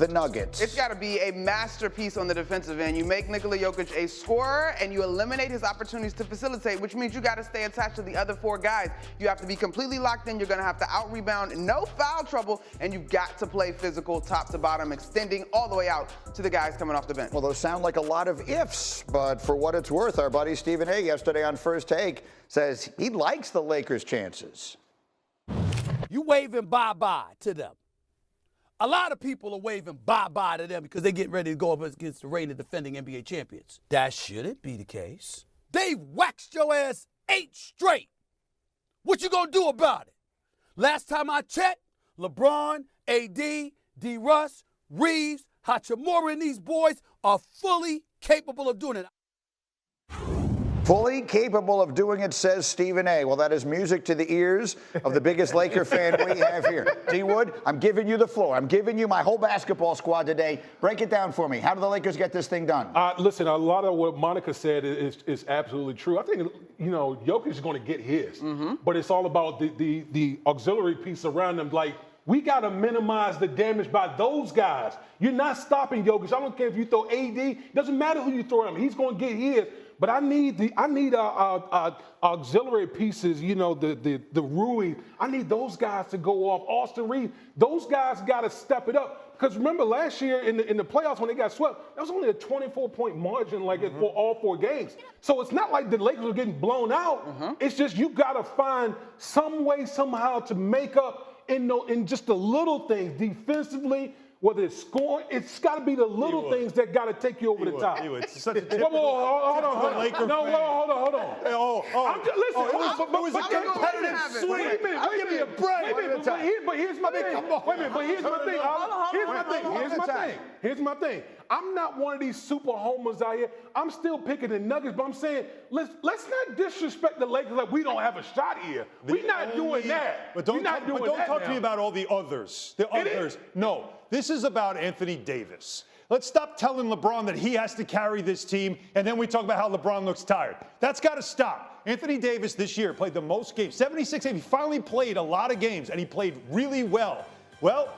the Nuggets? It's got to be a masterpiece on the defensive end. You make Nikola Jokic a scorer, and you eliminate his opportunities to facilitate, which means you got to stay attached to the other four guys. You have to be completely locked in. You're going to have to out-rebound, no foul trouble, and you've got to play physical top to bottom, extending all the way out to the guys coming off the bench. Well, those sound like a lot of ifs, but for what it's worth, our buddy Stephen A. yesterday on First Take says he likes the Lakers' chances. You waving bye-bye to them. A lot of people are waving bye-bye to them because they're getting ready to go up against the reigning defending NBA champions. That shouldn't be the case. They've waxed your ass 8 straight. What you gonna do about it? Last time I checked, LeBron, AD, D. Russ, Reeves, Hachimura, and these boys are fully capable of doing it. Fully capable of doing it, says Stephen A. Well, that is music to the ears of the biggest Laker fan we have here. D. Wood, I'm giving you the floor. I'm giving you my whole basketball squad today. Break it down for me. How do the Lakers get this thing done? Listen, a lot of what Monica said is absolutely true. I think, Jokic is going to get his, but it's all about the auxiliary piece around them. Like, we got to minimize the damage by those guys. You're not stopping Jokic. I don't care if you throw AD. Doesn't matter who you throw at him. He's going to get his. But I need auxiliary pieces, the Rui. I need those guys to go off. Austin Reeves, those guys got to step it up. Because remember last year in the playoffs when they got swept, that was only a 24-point margin for all 4 games. So it's not like the Lakers are getting blown out. It's just you got to find some way somehow to make up in just the little things defensively. Whether it's scoring, it's got to be the little things that got to take you over the top. It's such a hold on. Laker no, fan. hold on. It was a competitive swing. Wait a minute. Give me a break. But here's my thing. Wait a minute. But here's my thing. I'm not one of these super homers out here. I'm still picking the Nuggets, but I'm saying let's not disrespect the Lakers like we don't have a shot here. We're not doing that. But don't talk to me about all the others. No. This is about Anthony Davis. Let's stop telling LeBron that he has to carry this team, and then we talk about how LeBron looks tired. That's got to stop. Anthony Davis this year played the most games, 76 games. He finally played a lot of games, and he played really well. Well,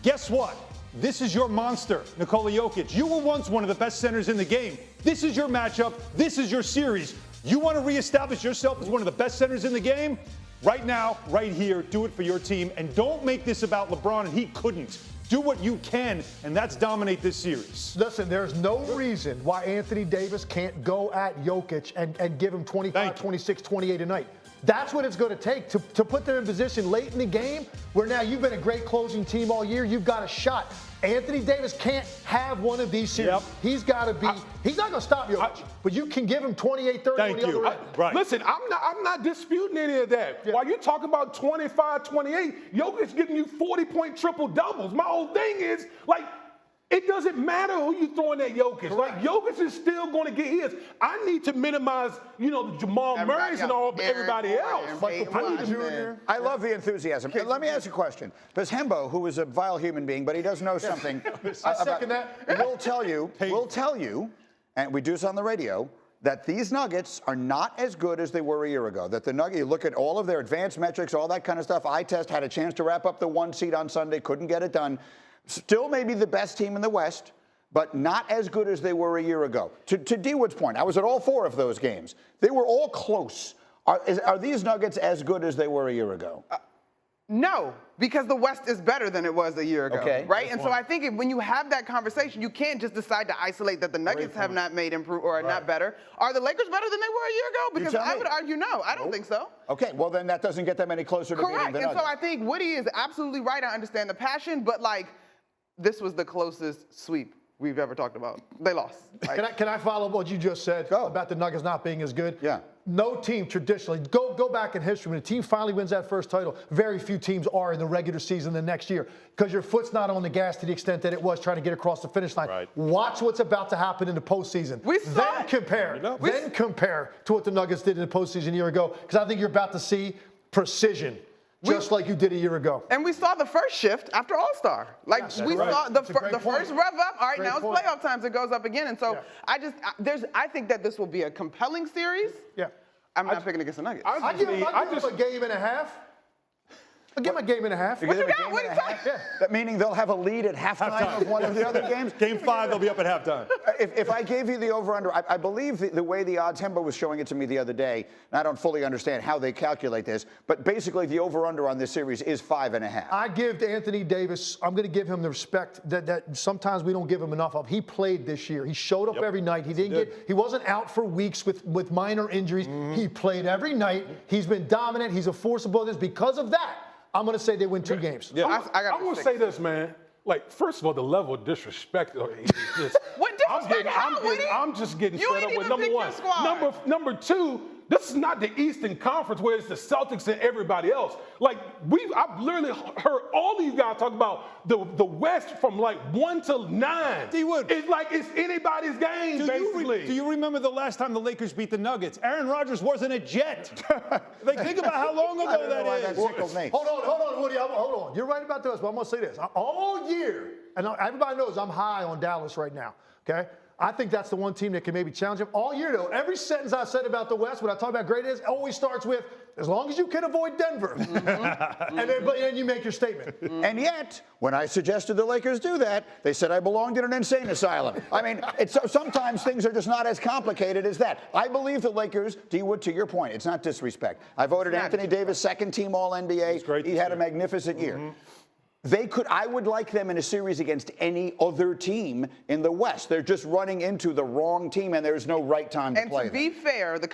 guess what? This is your monster, Nikola Jokic. You were once one of the best centers in the game. This is your matchup. This is your series. You want to reestablish yourself as one of the best centers in the game? Right now, right here, do it for your team, and don't make this about LeBron, and he couldn't. Do what you can, and that's dominate this series. Listen, there's no reason why Anthony Davis can't go at Jokic and give him 25, 26, 28 a night. That's what it's going to take to put them in position late in the game where now you've been a great closing team all year. You've got a shot. Anthony Davis can't have one of these series. He's got to be – he's not going to stop Jokic, but you can give him 28, 30 on the other end. Right. Listen, I'm not disputing any of that. Yeah. While you talk about 25, 28, Jokic giving you 40-point triple-doubles. My whole thing is, it doesn't matter who you throwing at Jokic. Correct. Jokic is still going to get his. I need to minimize, the Jamal Murray's and everybody else. I love the enthusiasm. Let me ask you a question. Because Hembo, who is a vile human being, but he does know something. I second that. We'll tell you, and we do this on the radio, that these Nuggets are not as good as they were a year ago. That the Nuggets, you look at all of their advanced metrics, all that kind of stuff. Eye test had a chance to wrap up the 1 seed on Sunday, couldn't get it done. Still maybe the best team in the West, but not as good as they were a year ago. To D. Wood's point, I was at all 4 of those games. They were all close. Are these Nuggets as good as they were a year ago? No, because the West is better than it was a year ago, right? And so I think when you have that conversation, you can't just decide to isolate that the Nuggets have not made improve or are not better. Are the Lakers better than they were a year ago? Because I would argue no. I don't think so. Okay, well then that doesn't get them any closer to beating the Nuggets. Correct, and so I think Woody is absolutely right. I understand the passion, but this was the closest sweep we've ever talked about. They lost. Can I follow what you just said about the Nuggets not being as good? Yeah. No team traditionally, go back in history, when a team finally wins that first title, very few teams are in the regular season the next year because your foot's not on the gas to the extent that it was trying to get across the finish line. Right. Watch what's about to happen in the postseason. Then compare to what the Nuggets did in the postseason a year ago, because I think you're about to see precision. Just like you did a year ago. And we saw the first shift after All-Star. We saw the first rev up. All right, now it's playoff time, so it goes up again. And so I think that this will be a compelling series. Yeah. I'm not picking against the Nuggets. I give them a game and a half. I'll give them a game and a half. What you got? What are you talking? Yeah. That meaning they'll have a lead at halftime of one of the other games? Game 5, they'll be up at halftime. If I gave you the over-under, I believe the way the odds, Hembo was showing it to me the other day, and I don't fully understand how they calculate this, but basically the over-under on this series is 5.5. I give to Anthony Davis, I'm going to give him the respect that sometimes we don't give him enough of. He played this year. He showed up every night. He wasn't out for weeks with minor injuries. He played every night. He's been dominant. He's a force above this. Because of that, I'm going to say they win 2 games. Yeah. I'm going to say this, man. Like, first of all, the level of disrespect. Is just, What disrespect? I'm just getting You fed ain't up with even number pick one. your squad. Number 2, this is not the Eastern Conference where it's the Celtics and everybody else. Like, I've literally heard all these guys talk about the West from like 1 to 9. D-Wood. It's like it's anybody's game, basically. Do you remember the last time the Lakers beat the Nuggets? Aaron Rodgers wasn't a Jet. Like, think about how long ago that is. Hold on, Woody. Hold on. You're right about this, but I'm going to say this. All year, and everybody knows I'm high on Dallas right now, okay? I think that's the one team that can maybe challenge him. All year, though, every sentence I said about the West, when I talk about great is, always starts with, as long as you can avoid Denver. And then you make your statement. And yet, when I suggested the Lakers do that, they said I belonged in an insane asylum. I mean, sometimes things are just not as complicated as that. I believe the Lakers, D-Wood, to your point, it's not disrespect. I voted Anthony Davis second-team All-NBA. He had a magnificent year. I would like them in a series against any other team in the West. They're just running into the wrong team, and there's no right time to play them. And to be fair, the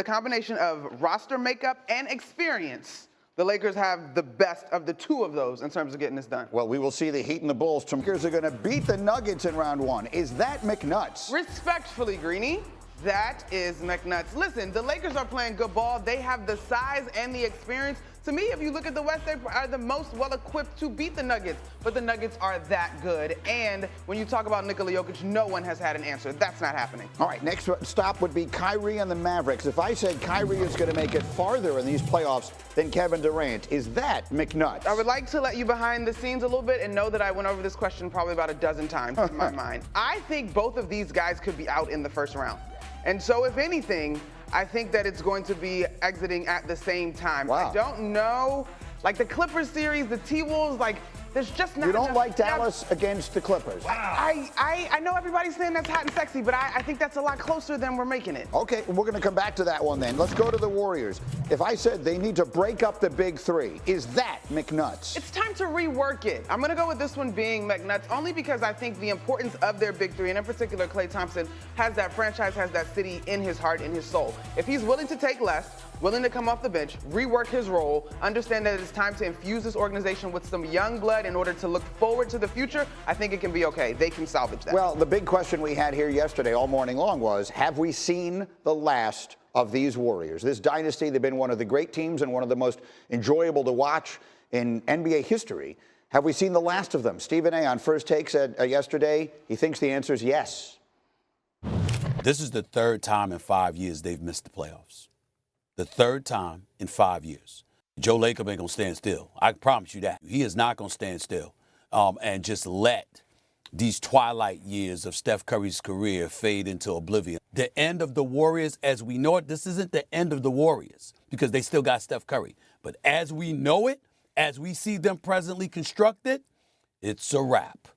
combination of roster makeup and experience, the Lakers have the best of the 2 of those in terms of getting this done. Well, we will see the Heat and the Bulls. The Lakers are going to beat the Nuggets in round 1. Is that McNuts? Respectfully, Greeny, that is McNuts. Listen, the Lakers are playing good ball. They have the size and the experience. To me, if you look at the West, they are the most well-equipped to beat the Nuggets. But the Nuggets are that good. And when you talk about Nikola Jokic, no one has had an answer. That's not happening. All right, next stop would be Kyrie and the Mavericks. If I said Kyrie is going to make it farther in these playoffs than Kevin Durant, is that McNuts? I would like to let you behind the scenes a little bit and know that I went over this question probably about a dozen times in my mind. I think both of these guys could be out in the first round. And so, if anything, I think that it's going to be exiting at the same time. Wow. I don't know. Like the Clippers series, the T-Wolves, like there's just not. You don't enough like Dallas against the Clippers? I know everybody's saying that's hot and sexy, but I think that's a lot closer than we're making it. Okay, we're going to come back to that one then. Let's go to the Warriors. If I said they need to break up the big 3, is that McNuts? It's time to rework it. I'm going to go with this one being McNuts only because I think the importance of their big 3, and in particular Klay Thompson, has that franchise, has that city in his heart, in his soul. If he's willing to take less, willing to come off the bench, rework his role, understand that it's time to infuse this organization with some young blood in order to look forward to the future, I think it can be okay. They can salvage that. Well, the big question we had here yesterday all morning long was, have we seen the last of these Warriors? This dynasty, they've been one of the great teams and one of the most enjoyable to watch in NBA history. Have we seen the last of them? Stephen A. on First Take said yesterday he thinks the answer is yes. This is the 3rd time in 5 years they've missed the playoffs. The 3rd time in 5 years. Joe Lacob ain't going to stand still. I promise you that. He is not going to stand still and just let these twilight years of Steph Curry's career fade into oblivion. The end of the Warriors as we know it, this isn't the end of the Warriors because they still got Steph Curry. But as we know it, as we see them presently constructed, it's a wrap.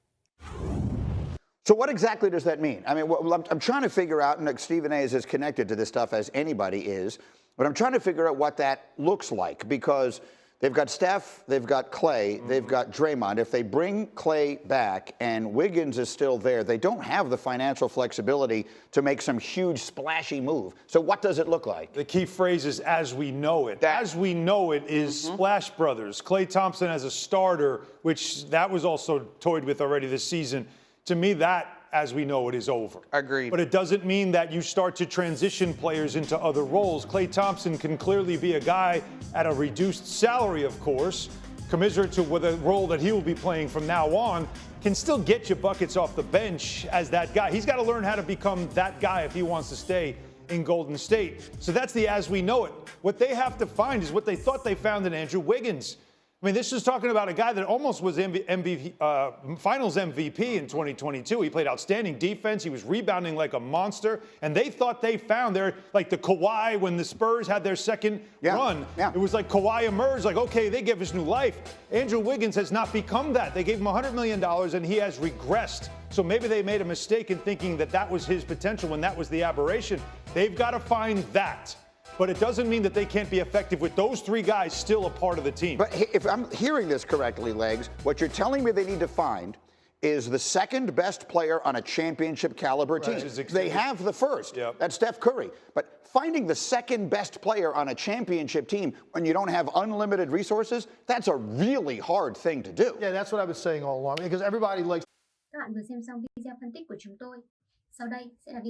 So what exactly does that mean? I mean, I'm trying to figure out, and Stephen A. is as connected to this stuff as anybody is, but I'm trying to figure out what that looks like because they've got Steph, they've got Klay, they've got Draymond. If they bring Klay back and Wiggins is still there, they don't have the financial flexibility to make some huge splashy move. So what does it look like? The key phrase is as we know it. As we know it is Splash Brothers. Klay Thompson as a starter, which that was also toyed with already this season. To me, that, as we know it, is over. Agreed. But it doesn't mean that you start to transition players into other roles. Klay Thompson can clearly be a guy at a reduced salary, of course, commiserate to the role that he will be playing from now on, can still get you buckets off the bench as that guy. He's got to learn how to become that guy if he wants to stay in Golden State. So that's the as we know it. What they have to find is what they thought they found in Andrew Wiggins. I mean, this is talking about a guy that almost was Finals MVP in 2022. He played outstanding defense. He was rebounding like a monster. And they thought they found their, like the Kawhi when the Spurs had their second run. Yeah. It was like Kawhi emerged, like, okay, they gave us new life. Andrew Wiggins has not become that. They gave him $100 million and he has regressed. So maybe they made a mistake in thinking that that was his potential when that was the aberration. They've got to find that. But it doesn't mean that they can't be effective with those three guys still a part of the team. But if I'm hearing this correctly, Legs, what you're telling me they need to find is the second best player on a championship caliber team. They have the first. Yep. That's Steph Curry. But finding the second best player on a championship team when you don't have unlimited resources, that's a really hard thing to do. Yeah, that's what I was saying all along because everybody likes. Các bạn vừa xem xong video phân tích của chúng tôi. Sau đây sẽ là video